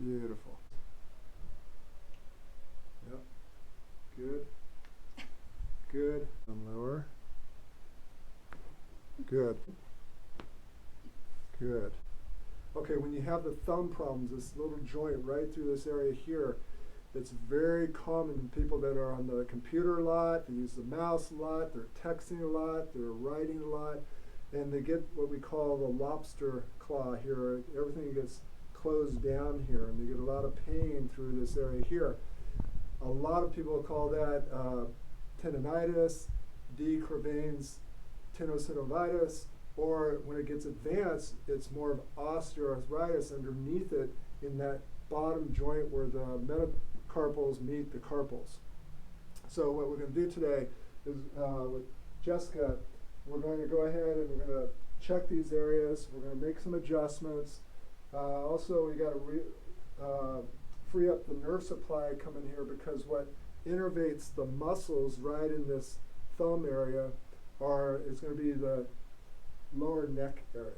Beautiful. Yep. Good. Good. And lower. Good. Good. Okay, when you have the thumb problems, this little joint right through this area here, it's very common in people that are on the computer a lot, they use the mouse a lot, they're texting a lot, they're writing a lot, and they get what we call the lobster claw here. Everything gets closed down here, and they get a lot of pain through this area here. A lot of people call that tendonitis, Quervains, Tenosynovitis, or when it gets advanced, it's more of osteoarthritis underneath it in that bottom joint where the metacarpals meet the carpals. So what we're going to do today is with Jessica, we're going to go ahead and we're going to check these areas. We're going to make some adjustments. Also, we got to free up the nerve supply coming here, because what innervates the muscles right in this thumb area is going to be the lower neck area.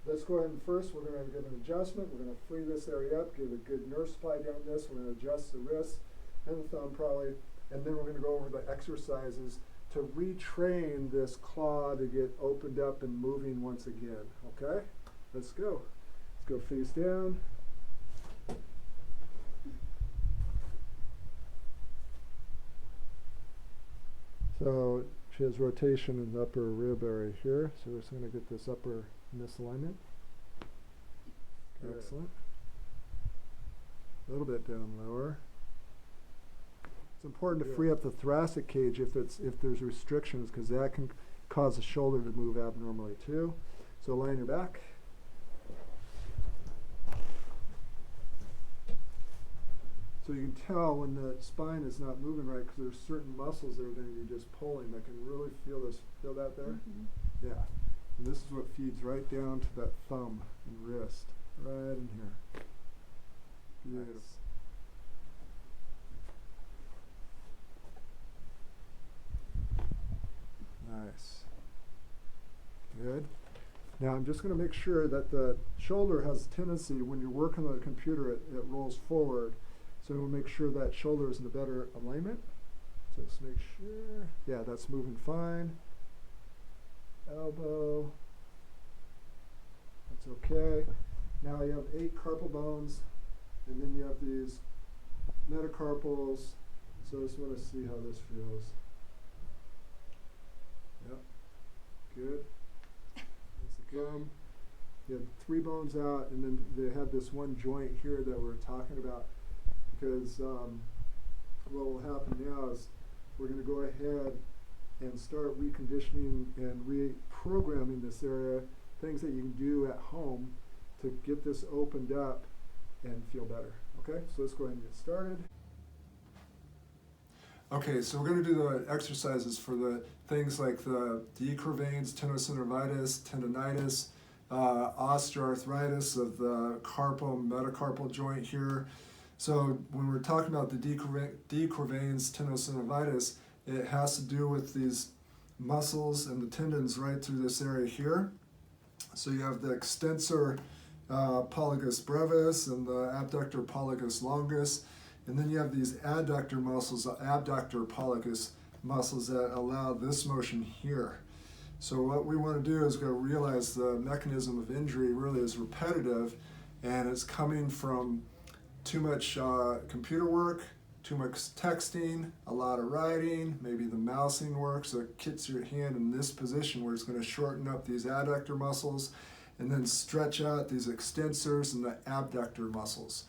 Let's go ahead and first we're going to give an adjustment. We're going to free this area up, give a good nerve supply down this. We're going to adjust the wrist and the thumb probably, and then we're going to go over the exercises to retrain this claw to get opened up and moving once again. Okay? Let's go. Let's go face down. So she has rotation in the upper rib area here, so we're just going to get this upper misalignment. Good. Excellent. A little bit down lower. It's important to free up the thoracic cage if there's restrictions, because that can cause the shoulder to move abnormally too. So line your back. So you can tell when the spine is not moving right, because there's certain muscles that are going to be just pulling that can really feel this. Feel that there? Mm-hmm. Yeah. And this is what feeds right down to that thumb and wrist, right in here. Beautiful. Nice. Good. Now I'm just going to make sure that the shoulder has a tendency, when you're working on the computer, it rolls forward. So we'll make sure that shoulder is in a better alignment. So let's make sure. Yeah, that's moving fine. Elbow. That's okay. Now you have 8 carpal bones, and then you have these metacarpals. So I just want to see how this feels. Yep. Good. That's the gum. You have 3 bones out, and then they have this one joint here that we're talking about. Because what will happen now is we're going to go ahead and start reconditioning and reprogramming this area, things that you can do at home to get this opened up and feel better. Okay, so let's go ahead and get started. Okay, so we're going to do the exercises for the things like the Quervains, Tenosynovitis, Tendonitis, osteoarthritis of the carpal, metacarpal joint here. So when we're talking about the Quervains, Tenosynovitis, it has to do with these muscles and the tendons right through this area here. So you have the extensor pollicis brevis and the abductor pollicis longus, and then you have these adductor muscles, the abductor pollicis muscles that allow this motion here. So what we want to do is go realize the mechanism of injury really is repetitive, and it's coming from too much computer work, too much texting, a lot of writing, maybe the mousing work, so it gets your hand in this position where it's going to shorten up these adductor muscles and then stretch out these extensors and the abductor muscles.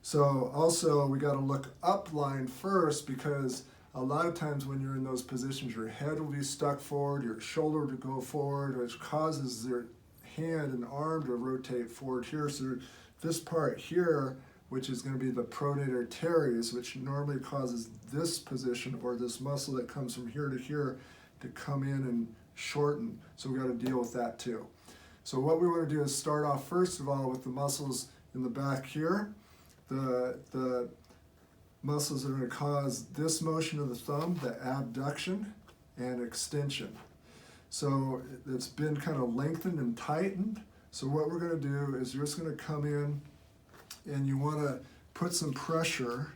So also we got to look upline first, because a lot of times when you're in those positions, your head will be stuck forward, your shoulder to go forward, which causes your hand and arm to rotate forward here. So this part here, which is going to be the pronator teres, which normally causes this position or this muscle that comes from here to here to come in and shorten. So we got to deal with that too. So what we want to do is start off first of all with the muscles in the back here. The muscles that are going to cause this motion of the thumb, the abduction and extension. So it's been kind of lengthened and tightened. So what we're going to do is you're just going to come in and you want to put some pressure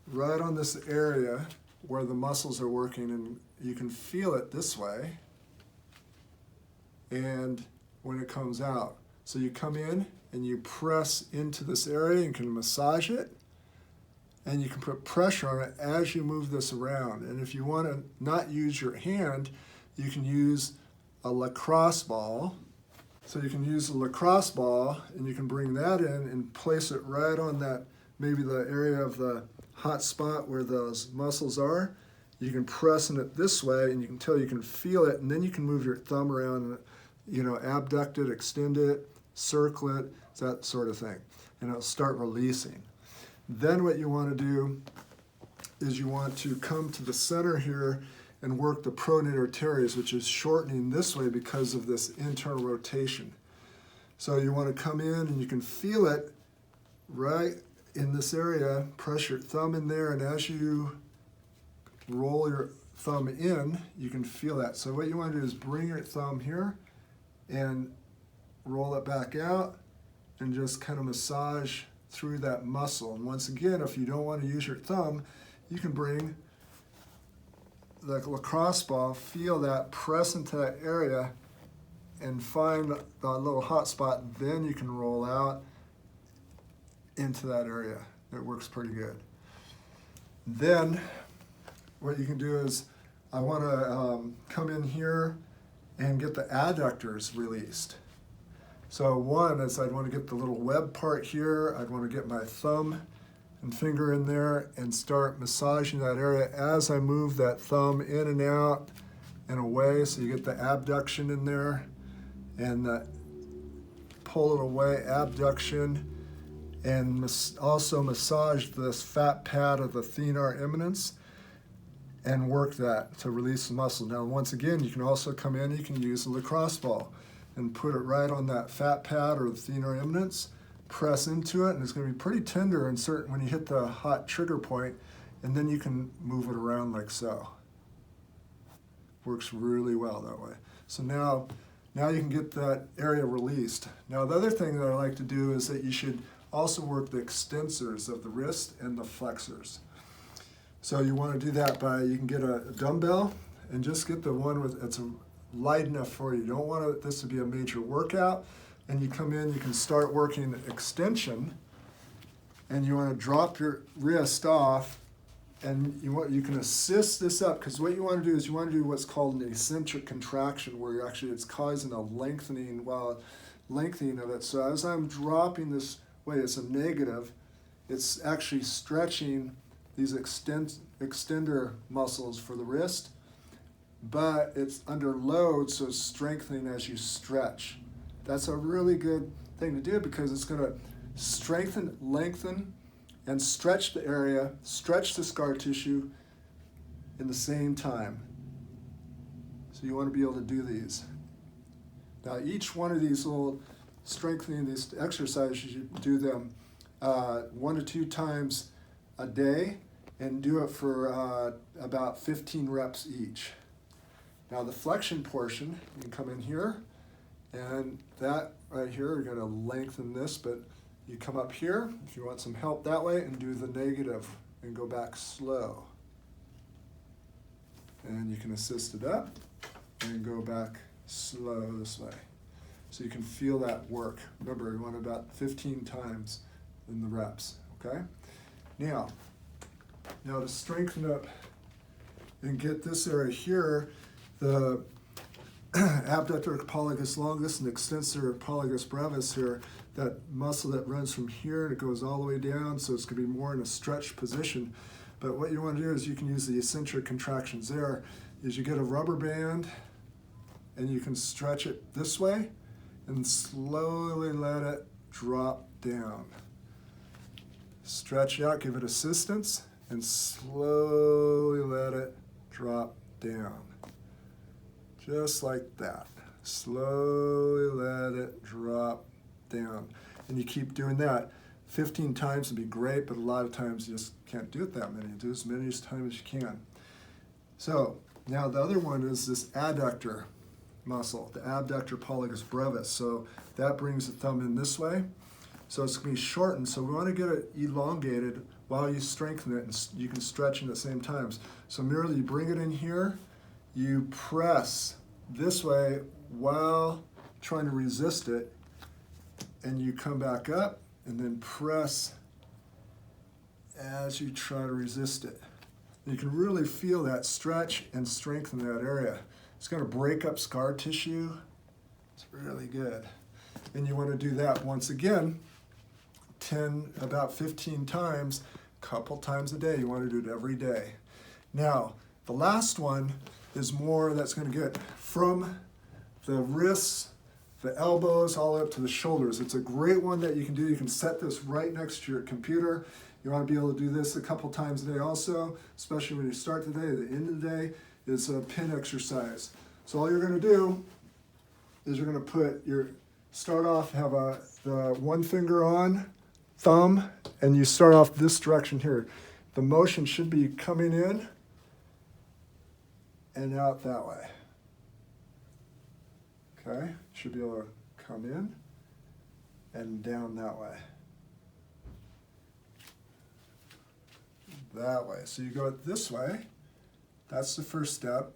right on this area where the muscles are working, and you can feel it this way and when it comes out. So you come in and you press into this area and can massage it, and you can put pressure on it as you move this around. And if you want to not use your hand, you can use a lacrosse ball. So you can use a lacrosse ball and you can bring that in and place it right on that, maybe the area of the hot spot where those muscles are. You can press in it this way and you can feel it, and then you can move your thumb around and abduct it, extend it, circle it, that sort of thing. And it'll start releasing. Then what you want to do is you want to come to the center here and work the pronator teres, which is shortening this way because of this internal rotation. So you want to come in and you can feel it right in this area, press your thumb in there, and as you roll your thumb in, you can feel that. So what you want to do is bring your thumb here and roll it back out and just kind of massage through that muscle. And once again, if you don't want to use your thumb, you can bring the lacrosse ball, feel that, press into that area, and find the little hot spot. Then you can roll out into that area. It works pretty good. Then what you can do is, I want to come in here and get the adductors released. So one is I'd want to get the little web part here. I'd want to get my thumb and finger in there and start massaging that area as I move that thumb in and out and away. So you get the abduction in there and pull it away, abduction, and also massage this fat pad of the thenar eminence and work that to release the muscle. Now, once again, you can also come in, you can use a lacrosse ball and put it right on that fat pad or the thenar eminence, press into it, and it's going to be pretty tender and certain when you hit the hot trigger point, and then you can move it around like so. Works really well that way. So now you can get that area released. Now the other thing that I like to do is that you should also work the extensors of the wrist and the flexors. So you want to do that by, you can get a dumbbell and just get the one with, it's light enough for you. You don't want this to be a major workout. And you come in, you can start working extension, and you want to drop your wrist off, and you can assist this up, because what you want to do is you want to do what's called an eccentric contraction, where you're actually, it's causing a lengthening of it. So as I'm dropping this way, it's a negative, it's actually stretching these extender muscles for the wrist, but it's under load, so it's strengthening as you stretch. That's a really good thing to do because it's going to strengthen, lengthen, and stretch the area, stretch the scar tissue in the same time. So you want to be able to do these. Now each one of these little strengthening, these exercises, you do them 1 to 2 times a day and do it for about 15 reps each. Now the flexion portion, you can come in here, and that right here, you're going to lengthen this, but you come up here if you want some help that way and do the negative and go back slow. And you can assist it up and go back slow this way. So you can feel that work. Remember, you want about 15 times in the reps, okay? Now to strengthen up and get this area here, the abductor pollicis longus and extensor pollicis brevis here, that muscle that runs from here and it goes all the way down, so it's going to be more in a stretched position. But what you want to do is you can use the eccentric contractions there, is you get a rubber band and you can stretch it this way and slowly let it drop down. Stretch out, give it assistance, and slowly let it drop down. Just like that. Slowly let it drop down. And you keep doing that. 15 times would be great, but a lot of times you just can't do it that many. Do as many times as you can. So now the other one is this adductor muscle, the abductor pollicis brevis. So that brings the thumb in this way. So it's going to be shortened. So we want to get it elongated while you strengthen it, and you can stretch it at the same times. So merely you bring it in here, you press this way while trying to resist it, and you come back up and then press as you try to resist it. You can really feel that stretch and strengthen that area. It's going to break up scar tissue. It's really good. And you want to do that once again, about 15 times, a couple times a day. You want to do it every day. Now, the last one is more that's going to get from the wrists, the elbows, all up to the shoulders. It's a great one that you can do. You can set this right next to your computer. You want to be able to do this a couple times a day also, especially when you start the day. The end of the day is a pin exercise. So all you're going to do is you're going to start off, have the one finger on, thumb, and you start off this direction here. The motion should be coming in and out that way. Okay, should be able to come in and down that way. That way. So you go this way. That's the first step.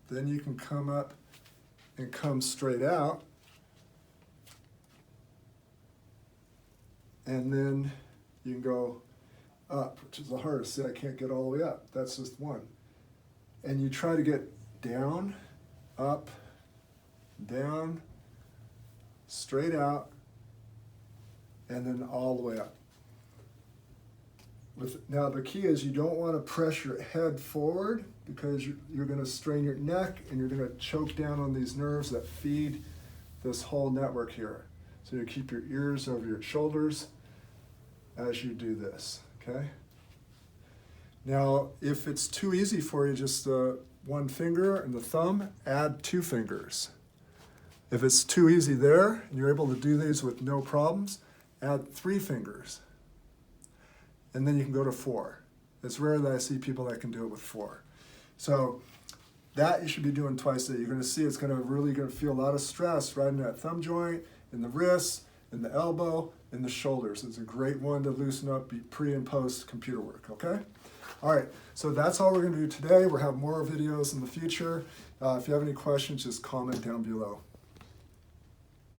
Then you can come up and come straight out. And then you can go up, which is the hardest. See, I can't get all the way up. That's just one. And you try to get down, up, down, straight out, and then all the way up. Now the key is you don't want to press your head forward because you're going to strain your neck and you're going to choke down on these nerves that feed this whole network here. So you keep your ears over your shoulders as you do this, okay? Now, if it's too easy for you, just the one finger and the thumb, add 2 fingers. If it's too easy there and you're able to do these with no problems, add 3 fingers. And then you can go to 4. It's rare that I see people that can do it with 4. So that you should be doing twice a day. You're going to see it's going to really feel a lot of stress right in that thumb joint, in the wrist, in the elbow, in the shoulders. It's a great one to loosen up pre and post computer work, okay? All right, so that's all we're going to do today. We'll have more videos in the future. If you have any questions, just comment down below.